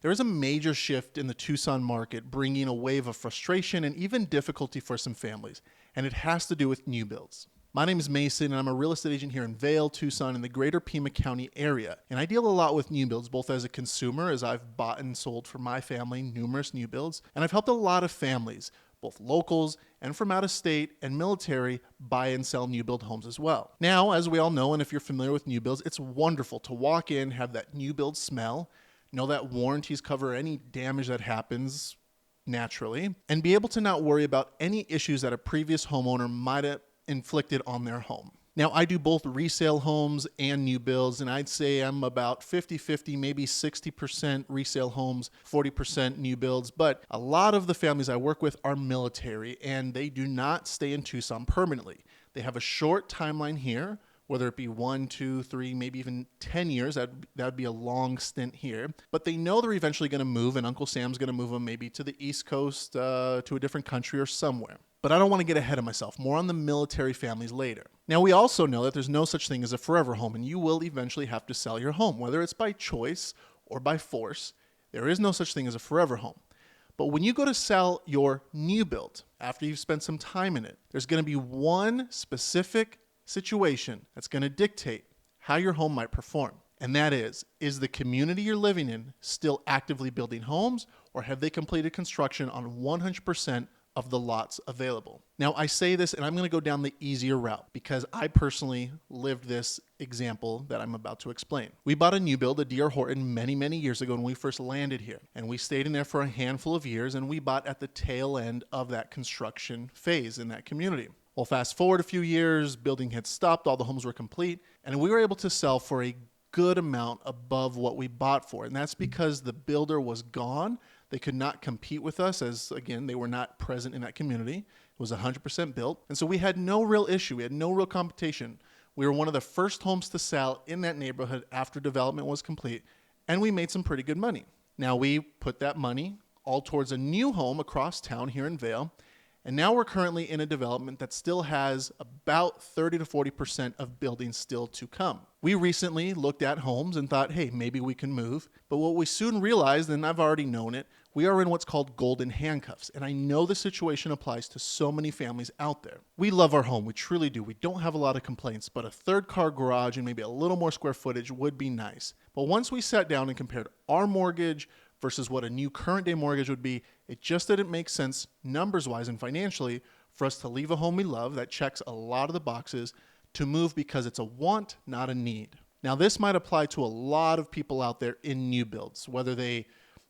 There is a major shift in the Tucson market, bringing a wave of frustration and even difficulty for some families, and it has to do with new builds. My name is Mason, and I'm a real estate agent here in Vail, Tucson, in the greater Pima County area. And I deal a lot with new builds, both as a consumer, as I've bought and sold for my family numerous new builds, and I've helped a lot of families, both locals and from out of state and military, buy and sell new build homes as well. Now, as we all know, and if you're familiar with new builds, it's wonderful to walk in, have that new build smell, know that warranties cover any damage that happens naturally, and be able to not worry about any issues that a previous homeowner might have inflicted on their home. Now, I do both resale homes and new builds, and I'd say I'm about 50-50, maybe 60% resale homes, 40% new builds. But a lot of the families I work with are military, and they do not stay in Tucson permanently. They have a short timeline here, whether it be 1, 2, 3, maybe even 10 years. That'd be a long stint here. But they know they're eventually going to move, and Uncle Sam's going to move them maybe to the East Coast, to a different country or somewhere. But I don't want to get ahead of myself. More on the military families later. Now, we also know that there's no such thing as a forever home, and you will eventually have to sell your home, whether it's by choice or by force. There is no such thing as a forever home. But when you go to sell your new build, after you've spent some time in it, there's going to be one specific situation that's going to dictate how your home might perform. And that is the community you're living in still actively building homes, or have they completed construction on 100% of the lots available? Now, I say this, and I'm going to go down the easier route because I personally lived this example that I'm about to explain. We bought a new build, a D.R. Horton, many, many years ago when we first landed here. And we stayed in there for a handful of years, and we bought at the tail end of that construction phase in that community. Well, fast forward a few years, building had stopped, all the homes were complete, and we were able to sell for a good amount above what we bought for. And that's because the builder was gone. They could not compete with us as, again, they were not present in that community. It was 100% built. And so we had no real issue. We had no real competition. We were one of the first homes to sell in that neighborhood after development was complete, and we made some pretty good money. Now, we put that money all towards a new home across town here in Vail. And now we're currently in a development that still has about 30 to 40% of buildings still to come. We recently looked at homes and thought, hey, maybe we can move. But what we soon realized, and I've already known it, we are in what's called golden handcuffs. And I know the situation applies to so many families out there. We love our home. We truly do. We don't have a lot of complaints, but a third car garage and maybe a little more square footage would be nice. But once we sat down and compared our mortgage versus what a new current day mortgage would be, it just didn't make sense numbers-wise and financially for us to leave a home we love that checks a lot of the boxes to move because it's a want, not a need. Now, this might apply to a lot of people out there in new builds, whether they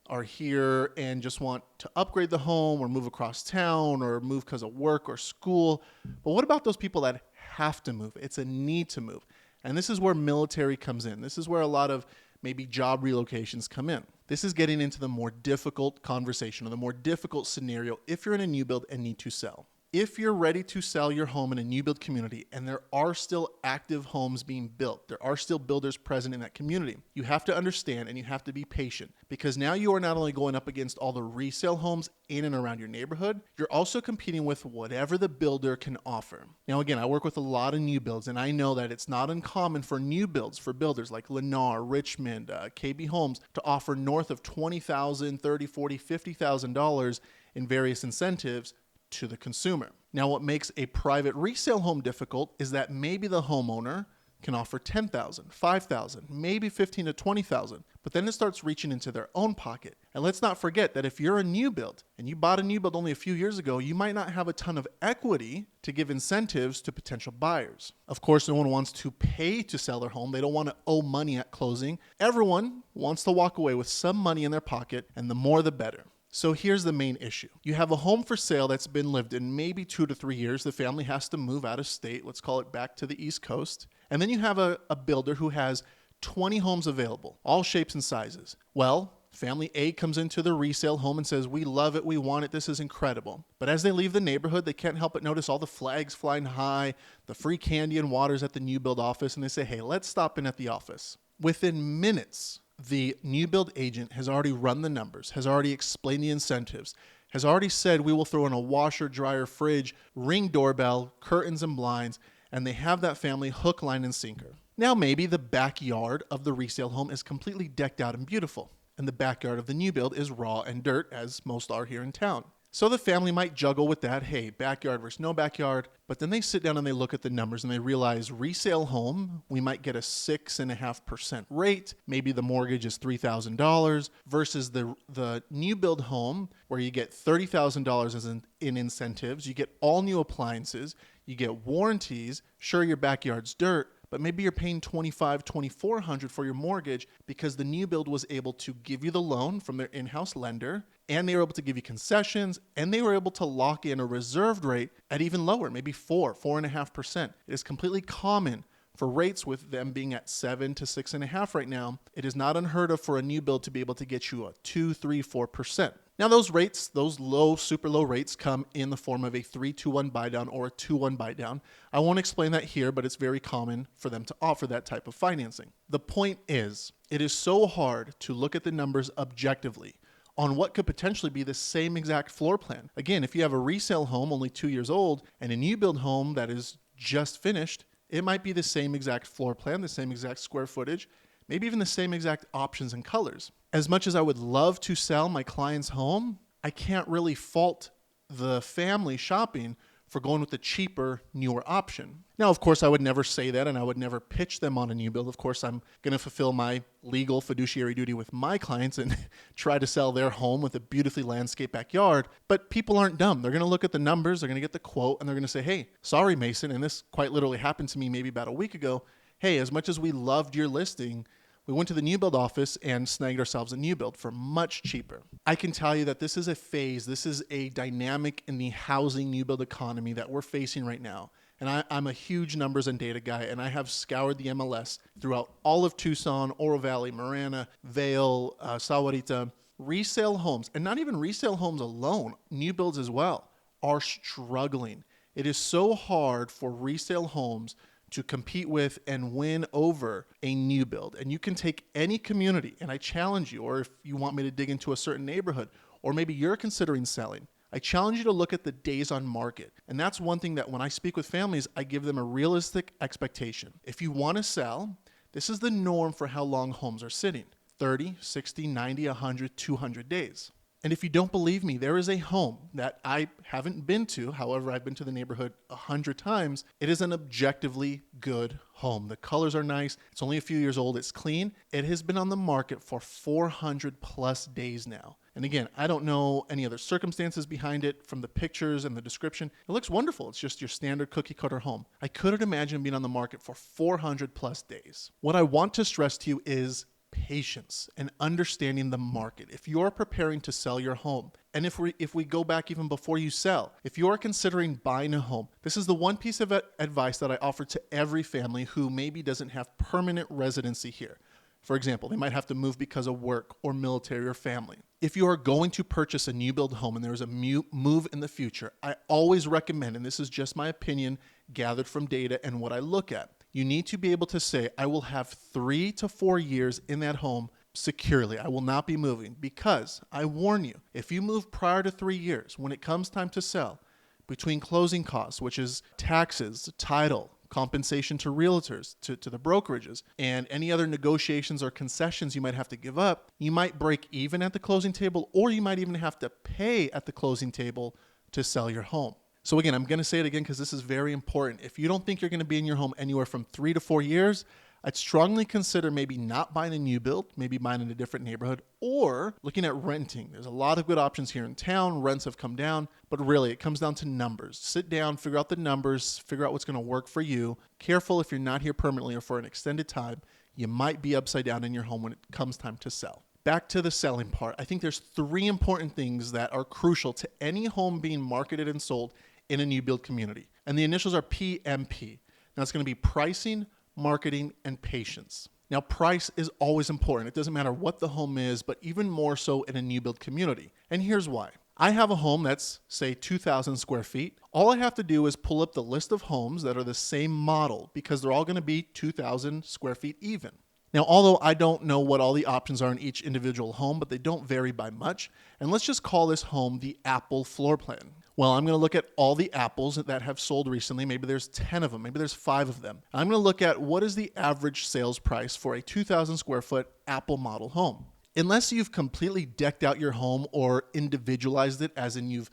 are here and just want to upgrade the home or move across town or move because of work or school. But what about those people that have to move? It's a need to move. And this is where military comes in. This is where a lot of maybe job relocations come in. This is getting into the more difficult conversation or the more difficult scenario if you're in a new build and need to sell. If you're ready to sell your home in a new build community and there are still active homes being built, there are still builders present in that community, you have to understand and you have to be patient because now you are not only going up against all the resale homes in and around your neighborhood, you're also competing with whatever the builder can offer. Now, again, I work with a lot of new builds and I know that it's not uncommon for new builds for builders like Lennar, Richmond, KB Homes to offer north of $20,000, $30,000, $40,000, $50,000 in various incentives to the consumer. Now, what makes a private resale home difficult is that maybe the homeowner can offer $10,000, $5,000, maybe $15,000 to $20,000, but then it starts reaching into their own pocket. And let's not forget that if you're a new build and you bought a new build only a few years ago, you might not have a ton of equity to give incentives to potential buyers. Of course, no one wants to pay to sell their home. They don't want to owe money at closing. Everyone wants to walk away with some money in their pocket, and the more the better. So here's the main issue. You have a home for sale that's been lived in maybe 2 to 3 years. The family has to move out of state, let's call it back to the East Coast. And then you have a builder who has 20 homes available, all shapes and sizes. Well, family A comes into the resale home and says, we love it, we want it, this is incredible. But as they leave the neighborhood, they can't help but notice all the flags flying high, the free candy and waters at the new build office, and they say, hey, let's stop in at the office. Within minutes, the new build agent has already run the numbers, has already explained the incentives, has already said we will throw in a washer, dryer, fridge, Ring doorbell, curtains and blinds, and they have that family hook, line, and sinker. Now maybe the backyard of the resale home is completely decked out and beautiful. and the backyard of the new build is raw and dirt, as most are here in town. So the family might juggle with that, hey, backyard versus no backyard, but then they sit down and they look at the numbers and they realize resale home, we might get a 6.5% rate. Maybe the mortgage is $3,000 versus the new build home where you get $30,000 as in incentives. You get all new appliances, you get warranties. Sure, your backyard's dirt, but maybe you're paying $2,500, $2,400 for your mortgage because the new build was able to give you the loan from their in-house lender, and they were able to give you concessions, and they were able to lock in a reserved rate at even lower, maybe 4.5%. It is completely common for rates with them being at 7 to 6.5 right now. It is not unheard of for a new build to be able to get you a 2, 3, 4%. Now those rates, those low, super low rates come in the form of a 3-2-1 buy down or a 2-1 buy down. I won't explain that here, but it's very common for them to offer that type of financing. The point is, it is so hard to look at the numbers objectively on what could potentially be the same exact floor plan. Again, if you have a resale home only 2 years old and a new build home that is just finished, it might be the same exact floor plan, the same exact square footage, maybe even the same exact options and colors. As much as I would love to sell my client's home, I can't really fault the family shopping for going with the cheaper, newer option. Now, of course, I would never say that, and I would never pitch them on a new build. Of course, I'm going to fulfill my legal fiduciary duty with my clients and try to sell their home with a beautifully landscaped backyard. But people aren't dumb. They're going to look at the numbers, they're going to get the quote, and they're going to say, hey, sorry, Mason, and this quite literally happened to me maybe about a week ago. Hey, as much as we loved your listing, we went to the new build office and snagged ourselves a new build for much cheaper. I can tell you that this is a phase, this is a dynamic in the housing new build economy that we're facing right now. And I'm a huge numbers and data guy, and I have scoured the MLS throughout all of Tucson, Oro Valley, Marana, Vail, Sahuarita. Resale homes, and not even resale homes alone, new builds as well, are struggling. It is so hard for resale homes to compete with and win over a new build. And you can take any community, and I challenge you, or if you want me to dig into a certain neighborhood, or maybe you're considering selling, I challenge you to look at the days on market. And that's one thing that when I speak with families, I give them a realistic expectation. If you want to sell, this is the norm for how long homes are sitting: 30, 60, 90, 100, 200 days. And if you don't believe me, there is a home that I haven't been to. However, I've been to the neighborhood 100 times. It is an objectively good home. The colors are nice. It's only a few years old. It's clean. It has been on the market for 400 plus days now. And again, I don't know any other circumstances behind it. From the pictures and the description, it looks wonderful. It's just your standard cookie cutter home. I couldn't imagine being on the market for 400 plus days. What I want to stress to you is patience and understanding the market. If you're preparing to sell your home, and if we go back even before you sell, if you're considering buying a home, this is the one piece of advice that I offer to every family who maybe doesn't have permanent residency here. For example, they might have to move because of work or military or family. If you are going to purchase a new build home and there is a move in the future, I always recommend, and this is just my opinion gathered from data and what I look at, you need to be able to say, I will have 3 to 4 years in that home securely. I will not be moving, because I warn you, if you move prior to 3 years, when it comes time to sell, between closing costs, which is taxes, title, compensation to realtors, to the brokerages, and any other negotiations or concessions you might have to give up, you might break even at the closing table, or you might even have to pay at the closing table to sell your home. So again, I'm going to say it again because this is very important. If you don't think you're going to be in your home anywhere from 3 to 4 years, I'd strongly consider maybe not buying a new build, maybe buying in a different neighborhood, or looking at renting. There's a lot of good options here in town. Rents have come down, but really it comes down to numbers. Sit down, figure out the numbers, figure out what's going to work for you. Careful, if you're not here permanently or for an extended time, you might be upside down in your home when it comes time to sell. Back to the selling part. I think there's 3 important things that are crucial to any home being marketed and sold in a new build community. And the initials are PMP. Now it's going to be pricing, marketing, and patience. Now, price is always important. It doesn't matter what the home is, but even more so in a new build community. And here's why. I have a home that's, say, 2,000 square feet. All I have to do is pull up the list of homes that are the same model, because they're all going to be 2,000 square feet even. Now, although I don't know what all the options are in each individual home, but they don't vary by much. And let's just call this home the Apple floor plan. Well, I'm going to look at all the apples that have sold recently. Maybe there's 10 of them. Maybe there's 5 of them. I'm going to look at what is the average sales price for a 2,000 square foot Apple model home. Unless you've completely decked out your home or individualized it, as in you've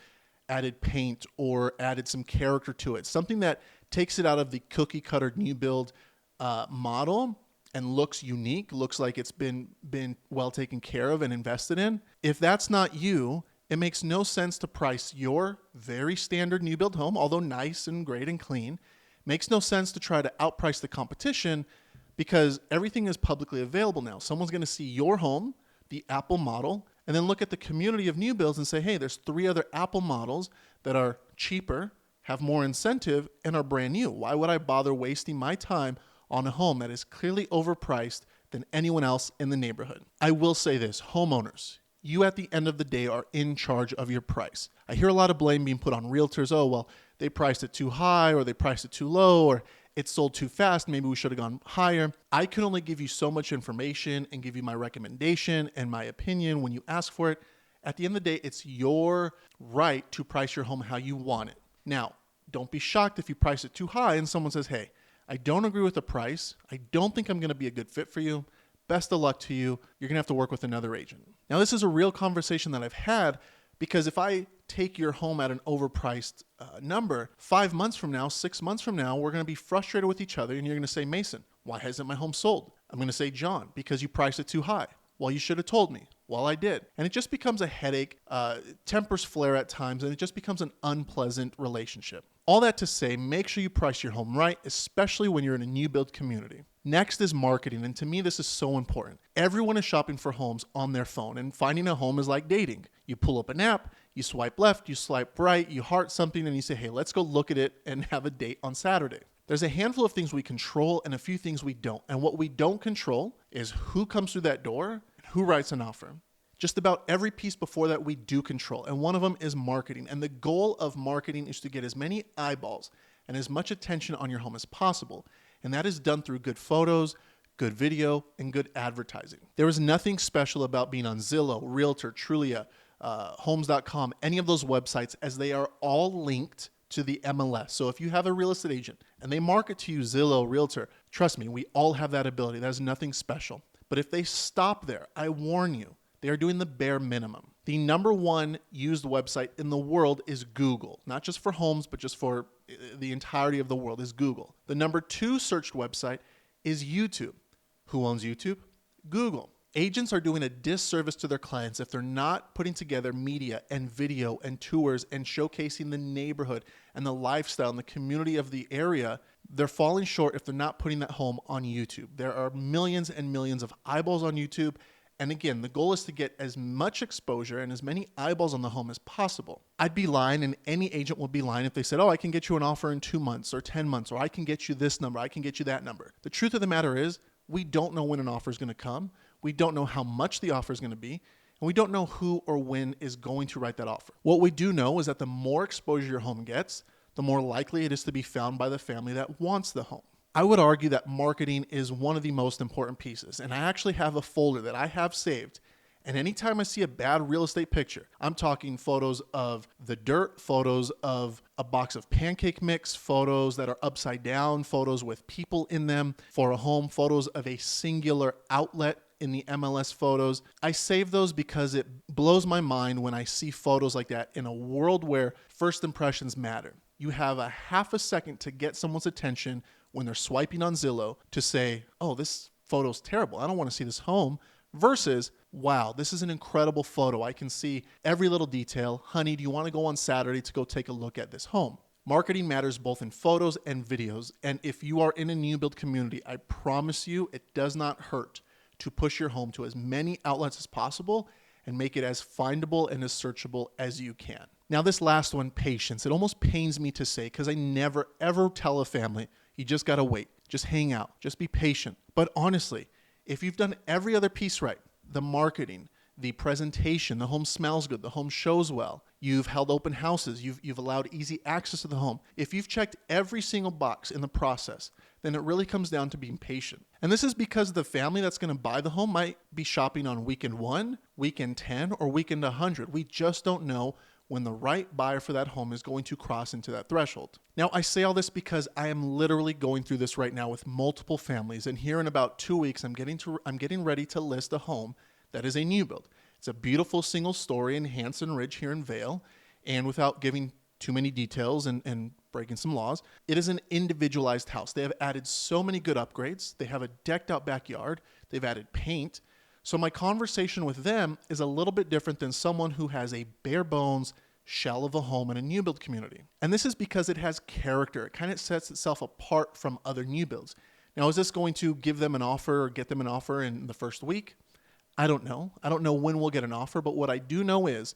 added paint or added some character to it, something that takes it out of the cookie cutter new build model and looks unique, looks like it's been well taken care of and invested in. If that's not you, it makes no sense to price your very standard new build home, although nice and great and clean. Makes no sense to try to outprice the competition because everything is publicly available now. Someone's going to see your home, the Apple model, and then look at the community of new builds and say, hey, there's 3 other Apple models that are cheaper, have more incentive, and are brand new. Why would I bother wasting my time on a home that is clearly overpriced than anyone else in the neighborhood? I will say this, homeowners, you at the end of the day are in charge of your price. I hear a lot of blame being put on realtors. Oh, well, they priced it too high, or they priced it too low, or it sold too fast. Maybe we should have gone higher. I can only give you so much information and give you my recommendation and my opinion when you ask for it. At the end of the day, it's your right to price your home how you want it. Now, don't be shocked if you price it too high and someone says, hey, I don't agree with the price. I don't think I'm going to be a good fit for you. Best of luck to you. You're going to have to work with another agent. Now, this is a real conversation that I've had because if I take your home at an overpriced number, 5 months from now, 6 months from now, we're going to be frustrated with each other and you're going to say, Mason, why hasn't my home sold? I'm going to say, John, because you priced it too high. Well, you should have told me. Well, I did. And it just becomes a headache, tempers flare at times, and it just becomes an unpleasant relationship. All that to say, make sure you price your home right, especially when you're in a new build community. Next is marketing, and to me, this is so important. Everyone is shopping for homes on their phone, and finding a home is like dating. You pull up an app, you swipe left, you swipe right, you heart something, and you say, hey, let's go look at it and have a date on Saturday. There's a handful of things we control and a few things we don't. And what we don't control is who comes through that door and who writes an offer. Just about every piece before that we do control. And one of them is marketing. And the goal of marketing is to get as many eyeballs and as much attention on your home as possible. And that is done through good photos, good video, and good advertising. There is nothing special about being on Zillow, Realtor, Trulia, Homes.com, any of those websites, as they are all linked to the MLS. So if you have a real estate agent and they market to you Zillow, Realtor, trust me, we all have that ability. That is nothing special. But if they stop there, I warn you, they are doing the bare minimum. The number one used website in the world is Google, not just for homes, but just for the entirety of the world is Google. The number 2 searched website is YouTube. Who owns YouTube? Google. Agents are doing a disservice to their clients if they're not putting together media and video and tours and showcasing the neighborhood and the lifestyle and the community of the area. They're falling short if they're not putting that home on YouTube. There are millions and millions of eyeballs on YouTube. And again, the goal is to get as much exposure and as many eyeballs on the home as possible. I'd be lying, and any agent would be lying if they said, oh, I can get you an offer in 2 months or 10 months, or I can get you this number, I can get you that number. The truth of the matter is, we don't know when an offer is going to come. We don't know how much the offer is going to be, and we don't know who or when is going to write that offer. What we do know is that the more exposure your home gets, the more likely it is to be found by the family that wants the home. I would argue that marketing is one of the most important pieces, and I actually have a folder that I have saved, and anytime I see a bad real estate picture, I'm talking photos of the dirt, photos of a box of pancake mix, photos that are upside down, photos with people in them for a home, photos of a singular outlet in the MLS photos. I save those because it blows my mind when I see photos like that in a world where first impressions matter. You have a half a second to get someone's attention when they're swiping on Zillow to say, oh, this photo's terrible. I don't want to see this home. Versus, wow, this is an incredible photo. I can see every little detail. Honey, do you want to go on Saturday to go take a look at this home? Marketing matters both in photos and videos. And if you are in a new build community, I promise you it does not hurt to push your home to as many outlets as possible and make it as findable and as searchable as you can. Now, this last one, patience. It almost pains me to say because I never, ever tell a family, you just got to wait. Just hang out. Just be patient. But honestly, if you've done every other piece right, the marketing, the presentation, the home smells good, the home shows well, you've held open houses, you've allowed easy access to the home. If you've checked every single box in the process, then it really comes down to being patient. And this is because the family that's going to buy the home might be shopping on weekend 1, weekend 10, or weekend 100. We just don't know when the right buyer for that home is going to cross into that threshold. Now, I say all this because I am literally going through this right now with multiple families, and here in about 2 weeks, I'm getting ready to list a home That is a new build. It's a beautiful single story in Hanson Ridge here in Vail. And without giving too many details and breaking some laws, it is an individualized house. They have added so many good upgrades. They have a decked out backyard. They've added paint. So my conversation with them is a little bit different than someone who has a bare bones shell of a home in a new build community. And this is because it has character. It kind of sets itself apart from other new builds. Now, is this going to give them an offer or get them an offer in the first week? I don't know. I don't know when we'll get an offer, but what I do know is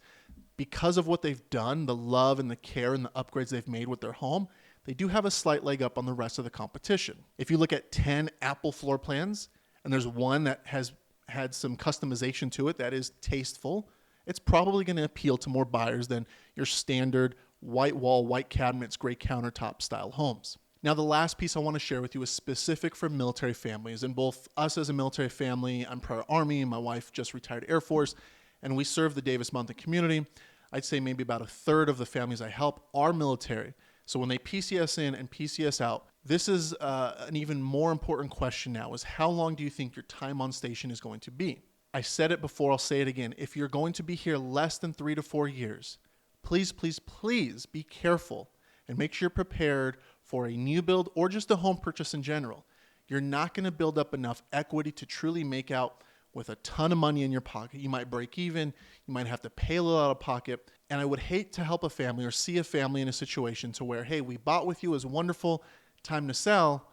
because of what they've done, the love and the care and the upgrades they've made with their home, they do have a slight leg up on the rest of the competition. If you look at 10 Apple floor plans, and there's one that has had some customization to it that is tasteful, it's probably going to appeal to more buyers than your standard white wall, white cabinets, gray countertop style homes. Now, the last piece I want to share with you is specific for military families. And both us as a military family, I'm prior Army, and my wife just retired Air Force, and we serve the davis-monthan community. I'd say maybe about a third of the families I help are military. So when they PCS in and PCS out, this is an even more important question now is how long do you think your time on station is going to be? I said it before, I'll say it again. If you're going to be here less than 3 to 4 years, please, please, please be careful and make sure you're prepared for a new build or just a home purchase in general. You're not going to build up enough equity to truly make out with a ton of money in your pocket. You might break even, you might have to pay a little out of pocket. And I would hate to help a family or see a family in a situation to where, hey, we bought with you, it was wonderful, time to sell.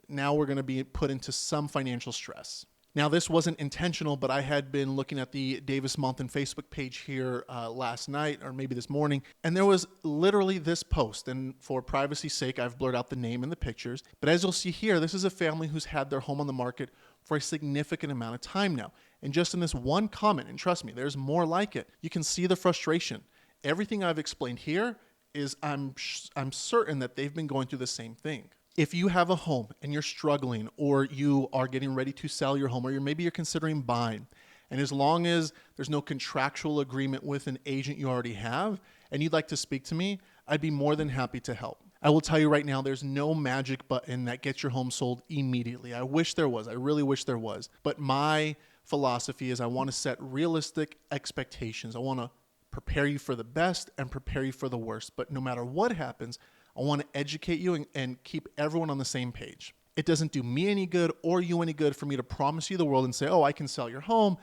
Now we're going to be put into some financial stress. Now, this wasn't intentional, but I had been looking at the davis-monthan Facebook page here last night or maybe this morning, and there was literally this post. And for privacy's sake, I've blurred out the name and the pictures. But as you'll see here, this is a family who's had their home on the market for a significant amount of time now. And just in this one comment, and trust me, there's more like it, you can see the frustration. Everything I've explained here is I'm certain that they've been going through the same thing. If you have a home and you're struggling or you are getting ready to sell your home or maybe you're considering buying, and as long as there's no contractual agreement with an agent you already have and you'd like to speak to me, I'd be more than happy to help. I will tell you right now, there's no magic button that gets your home sold immediately. I wish there was. I really wish there was. But my philosophy is I want to set realistic expectations. I want to prepare you for the best and prepare you for the worst. But no matter what happens, I want to educate you and keep everyone on the same page. It doesn't do me any good or you any good for me to promise you the world and say, oh, I can sell your home.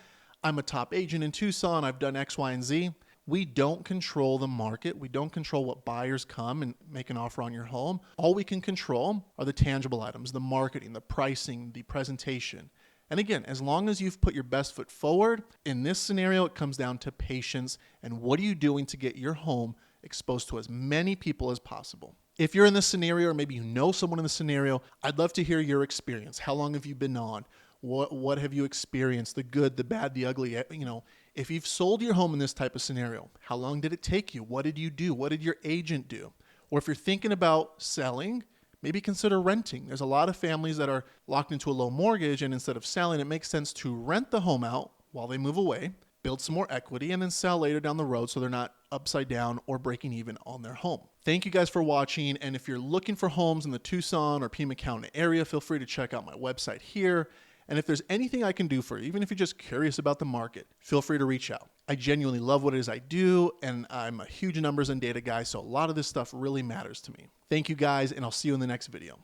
I'm a top agent in Tucson. I've done X, Y, and Z. We don't control the market. We don't control what buyers come and make an offer on your home. All we can control are the tangible items, the marketing, the pricing, the presentation. And again, as long as you've put your best foot forward, in this scenario, it comes down to patience and what are you doing to get your home exposed to as many people as possible. If you're in this scenario or maybe you know someone in this scenario, I'd love to hear your experience. How long have you been on? What have you experienced? The good, the bad, the ugly? You know, if you've sold your home in this type of scenario, how long did it take you? What did you do? What did your agent do? Or if you're thinking about selling, maybe consider renting. There's a lot of families that are locked into a low mortgage, and instead of selling, it makes sense to rent the home out while they move away, build some more equity, and then sell later down the road so they're not upside down or breaking even on their home. Thank you guys for watching, and if you're looking for homes in the Tucson or Pima County area, feel free to check out my website here. And if there's anything I can do for you, even if you're just curious about the market, feel free to reach out. I genuinely love what it is I do, and I'm a huge numbers and data guy, so a lot of this stuff really matters to me. Thank you guys, and I'll see you in the next video.